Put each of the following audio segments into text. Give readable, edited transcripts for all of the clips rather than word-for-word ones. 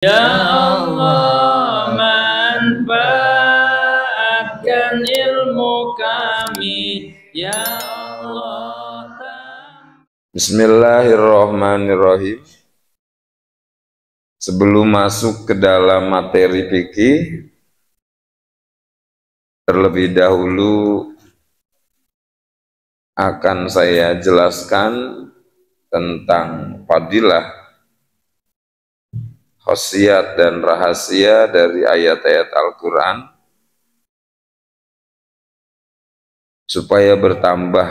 Ya Allah, manfaatkan ilmu kami, Ya Allah. Bismillahirrahmanirrahim. Sebelum masuk ke dalam materi fikih, terlebih dahulu akan saya jelaskan tentang fadilah, khasiat dan rahasia dari ayat-ayat Al-Quran supaya bertambah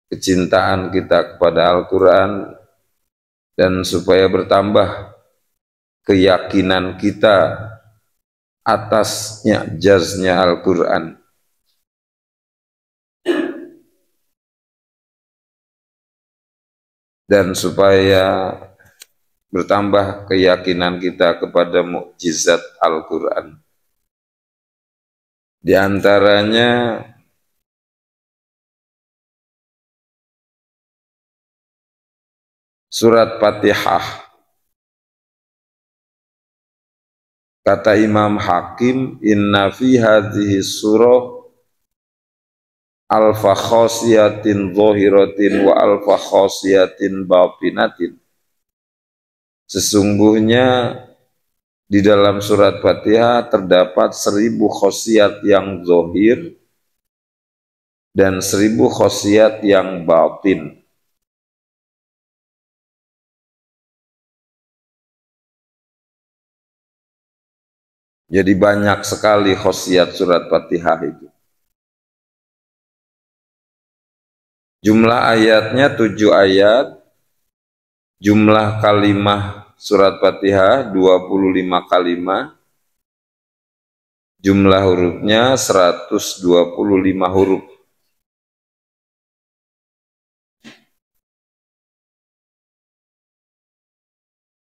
kecintaan kita kepada Al-Quran dan supaya bertambah keyakinan kita atasnya jaznya Al-Quran. Dan supaya bertambah keyakinan kita kepada mukjizat Al-Quran. Di antaranya surat Fatihah. Kata Imam Hakim, inna fi hadhihi surah alfa khasiyatin zahiratin wa alfa khasiyatin batinatin. Sesungguhnya di dalam surat Fatihah terdapat 1000 khasiat yang zahir dan 1000 khasiat yang batin. Jadi banyak sekali khasiat surat Fatihah itu. Jumlah ayatnya 7 ayat, jumlah kalimah surat Fatihah 25 kalimah, jumlah hurufnya 125 huruf.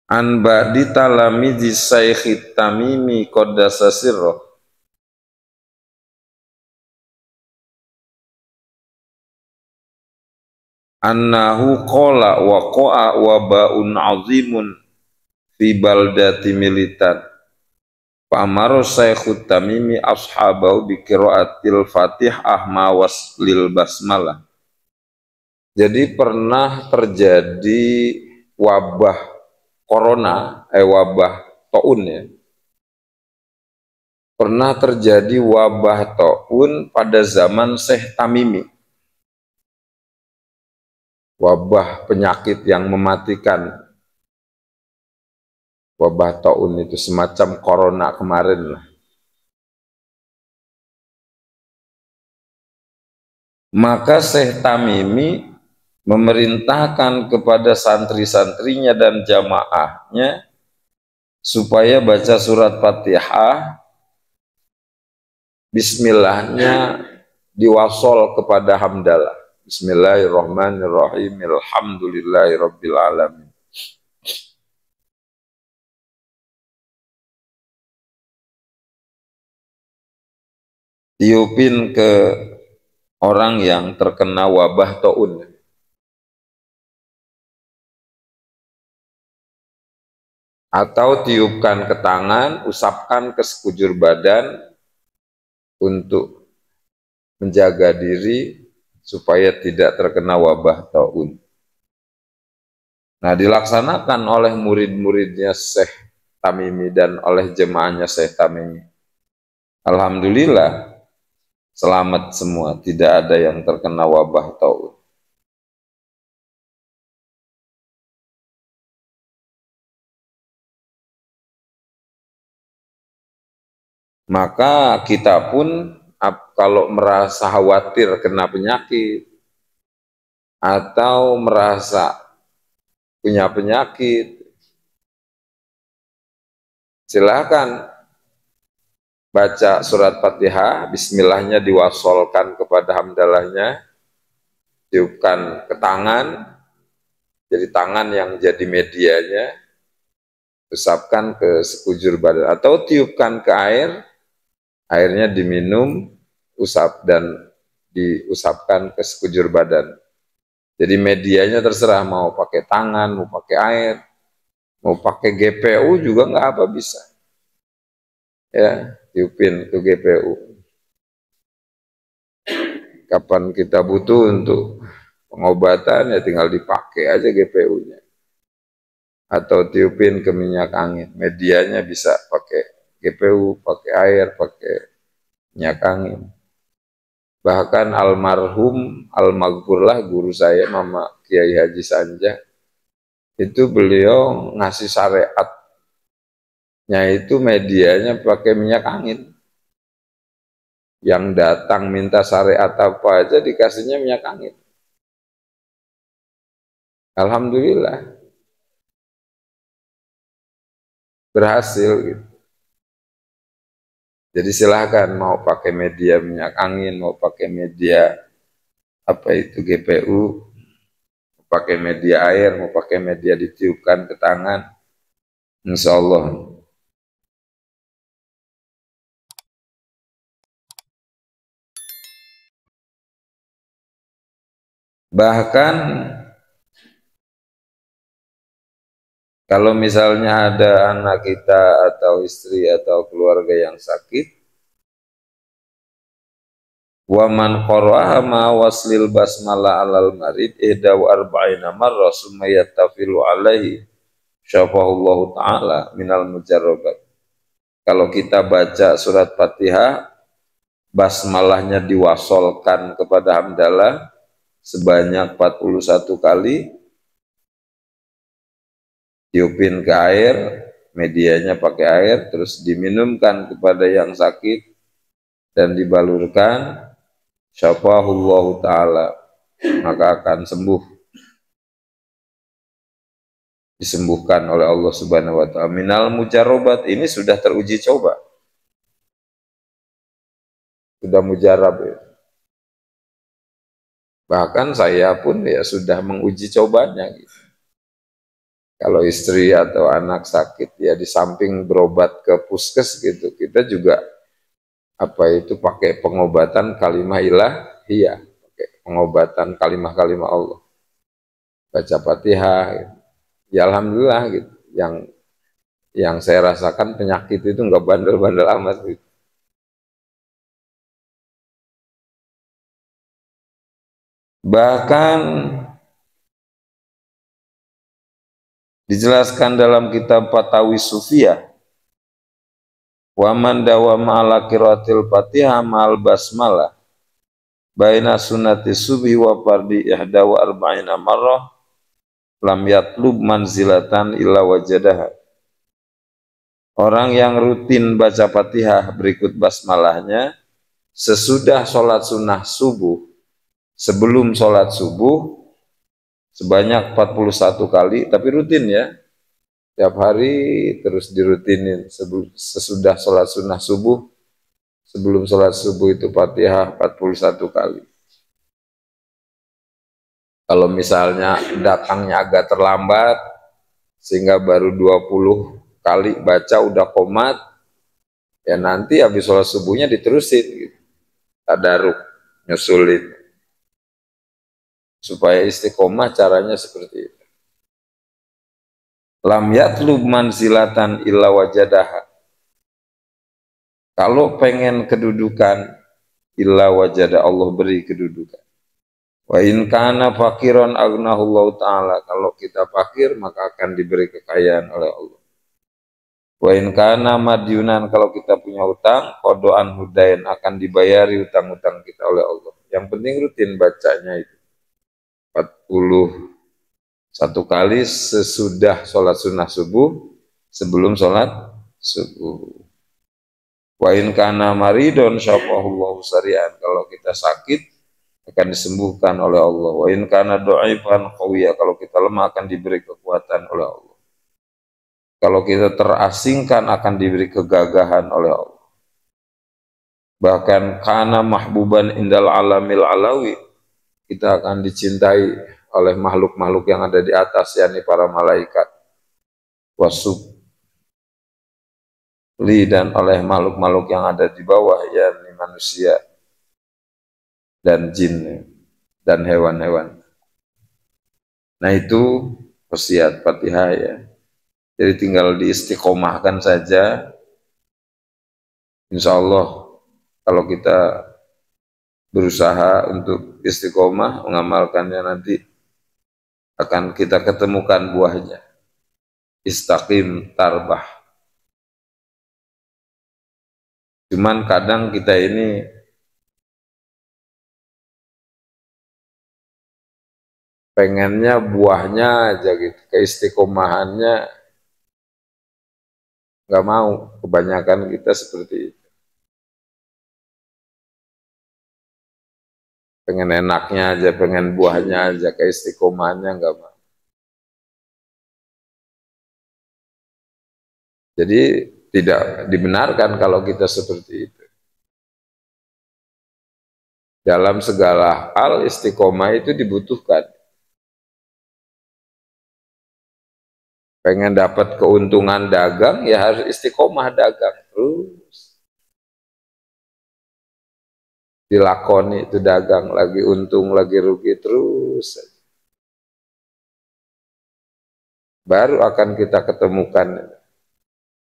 An ba'di talamizi Syaikh Tamimi qaddasa sirrah. Annahu qala wa qa'a wa ba'un azimun fi baldati militan. Fa'amaru Syaikh Tamimi ashabahu bi qiraatil Fatihah ma waslil basmalah. Jadi pernah terjadi wabah corona, wabah taun ya. Pernah terjadi wabah taun pada zaman Syekh Tamimi. Wabah penyakit yang mematikan. Wabah taun itu semacam corona kemarin lah. Maka Syekh Tamimi memerintahkan kepada santri-santrinya dan jamaahnya supaya baca surat Fatihah, bismillahnya diwasol kepada hamdalah. Bismillahirrahmanirrahim. Alhamdulillahirabbil alamin. Tiupin ke orang yang terkena wabah taun. Atau tiupkan ke tangan, usapkan ke sekujur badan untuk menjaga diri supaya tidak terkena wabah taun. Nah, dilaksanakan oleh murid-muridnya Syekh Tamimi dan oleh jemaahnya Syekh Tamimi. Alhamdulillah, selamat semua, tidak ada yang terkena wabah taun. Maka kita pun kalau merasa khawatir kena penyakit atau merasa punya penyakit, silakan baca surat Fatihah, bismillahnya diwasolkan kepada hamdalahnya, tiupkan ke tangan, jadi tangan yang jadi medianya, usapkan ke sekujur badan, atau tiupkan ke air, airnya diminum, usap dan diusapkan ke sekujur badan. Jadi medianya terserah mau pakai tangan, mau pakai air. Mau pakai GPU juga nggak apa bisa. Ya, tiupin ke GPU. Kapan kita butuh untuk pengobatan ya tinggal dipakai aja GPU-nya. Atau tiupin ke minyak angin. Medianya bisa pakai GPU, pakai air, pakai minyak angin. Bahkan almarhum, almaghfurlah guru saya, Mama Kiai Haji Sanjah, itu beliau ngasih syariatnya itu medianya pakai minyak angin. Yang datang minta syariat apa aja dikasihnya minyak angin. Alhamdulillah berhasil gitu. Jadi silahkan mau pakai media minyak angin, mau pakai media apa itu GPU, mau pakai media air, mau pakai media ditiupkan ke tangan, insya Allah. Bahkan kalau misalnya ada anak kita atau istri atau keluarga yang sakit, wa man qara'aha ma waslil basmalah alal marid ihda wa arba'ina marrah summa yattafilu alaihi syafahullahu ta'ala minal mujarrabat. Kalau kita baca surat Fatihah, basmalahnya diwasolkan kepada hamdalah sebanyak 41 kali, tiupin ke air, medianya pakai air, terus diminumkan kepada yang sakit dan dibalurkan, syafahullahu ta'ala, maka akan sembuh, disembuhkan oleh Allah Subhanahu wa ta'ala. Minal mujarrobat, ini sudah teruji coba, sudah mujarab ya. Bahkan saya pun ya sudah menguji cobanya gitu. Kalau istri atau anak sakit ya di samping berobat ke puskes gitu, kita juga apa itu pakai pengobatan kalimah ilahiyah, pakai pengobatan kalimah-kalimah Allah, baca Fatihah gitu. Ya alhamdulillah gitu. Yang saya rasakan penyakit itu nggak bandel-bandel amat gitu. Bahkan dijelaskan dalam kitab Fatawi Sufiyah, wa man dawama ala qiraatil Fatihah ma'al basmalah baina sunnati subhi wa fardi ihda wa arba'ina marrah lam yatlub manzilatan illa wajadaha. Orang yang rutin baca Fatihah berikut basmalahnya sesudah sholat sunnah subuh, sebelum sholat subuh sebanyak 41 kali, tapi rutin ya, tiap hari terus dirutinin. Sesudah sholat sunnah subuh, sebelum sholat subuh itu Fatihah 41 kali. Kalau misalnya datangnya agak terlambat, sehingga baru 20 kali baca udah komat, ya nanti habis sholat subuhnya diterusin gitu. Tadaruk, nyusulin. Supaya istiqomah caranya seperti itu. Lam yatlub manzilatan illa wajadaha. Kalau pengen kedudukan, illa wajada, Allah beri kedudukan. Wa in kana fakiran aghnahullahu ta'ala. Kalau kita fakir, maka akan diberi kekayaan oleh Allah. Wa in kana madyunan, kalau kita punya utang, qodoan hudain, akan dibayari utang-utang kita oleh Allah. Yang penting rutin bacanya itu 41 kali sesudah sholat sunnah subuh, sebelum sholat subuh. Wa in kana maridon syafahullahu sari'an, kalau kita sakit akan disembuhkan oleh Allah. Wa in kana dhaifan qawiyya, kalau kita lemah akan diberi kekuatan oleh Allah. Kalau kita terasingkan akan diberi kegagahan oleh Allah. Bahkan kana mahbuban indal alamil alawi, kita akan dicintai oleh makhluk-makhluk yang ada di atas, yakni para malaikat. Wasub li, dan oleh makhluk-makhluk yang ada di bawah, yakni manusia dan jin dan hewan-hewan. Nah itu wasiat Fatihah ya. Jadi tinggal diistiqomahkan saja. Insya Allah kalau kita berusaha untuk istiqomah mengamalkannya, nanti akan kita ketemukan buahnya. Istaqim tarbah. Cuman kadang kita ini pengennya buahnya aja gitu, keistiqomahannya nggak mau. Kebanyakan kita seperti itu. Pengen enaknya aja, pengen buahnya aja, keistiqomahannya nggak mau. Jadi tidak dibenarkan kalau kita seperti itu. Dalam segala hal istiqomah itu dibutuhkan. Pengen dapat keuntungan dagang, ya harus istiqomah dagang terus. Dilakoni itu dagang, lagi untung, lagi rugi terus. Baru akan kita ketemukan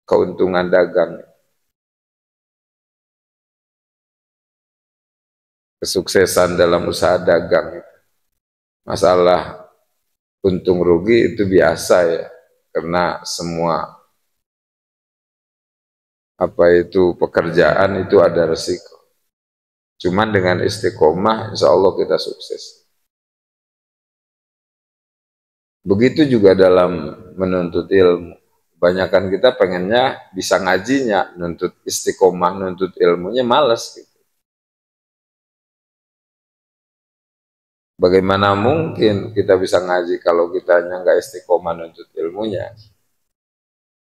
keuntungan dagang. Kesuksesan dalam usaha dagang. Masalah untung rugi itu biasa ya. Karena semua pekerjaan itu ada resiko. Cuman dengan istiqomah, insya Allah kita sukses. Begitu juga dalam menuntut ilmu. Kebanyakan kita pengennya bisa ngajinya, nuntut istiqomah, nuntut ilmunya malas gitu. Bagaimana mungkin kita bisa ngaji kalau kita nggak istiqomah nuntut ilmunya?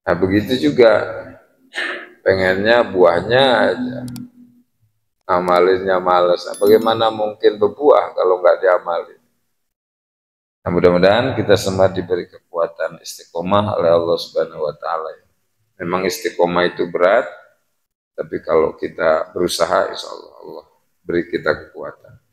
Nah begitu juga, pengennya buahnya aja, amalinnya malas. Nah, bagaimana mungkin berbuah kalau nggak diamalin? Nah, mudah-mudahan kita semua diberi kekuatan istiqomah oleh Allah Subhanahu wa Ta'ala. Memang istiqomah itu berat, tapi kalau kita berusaha, insya Allah, Allah beri kita kekuatan.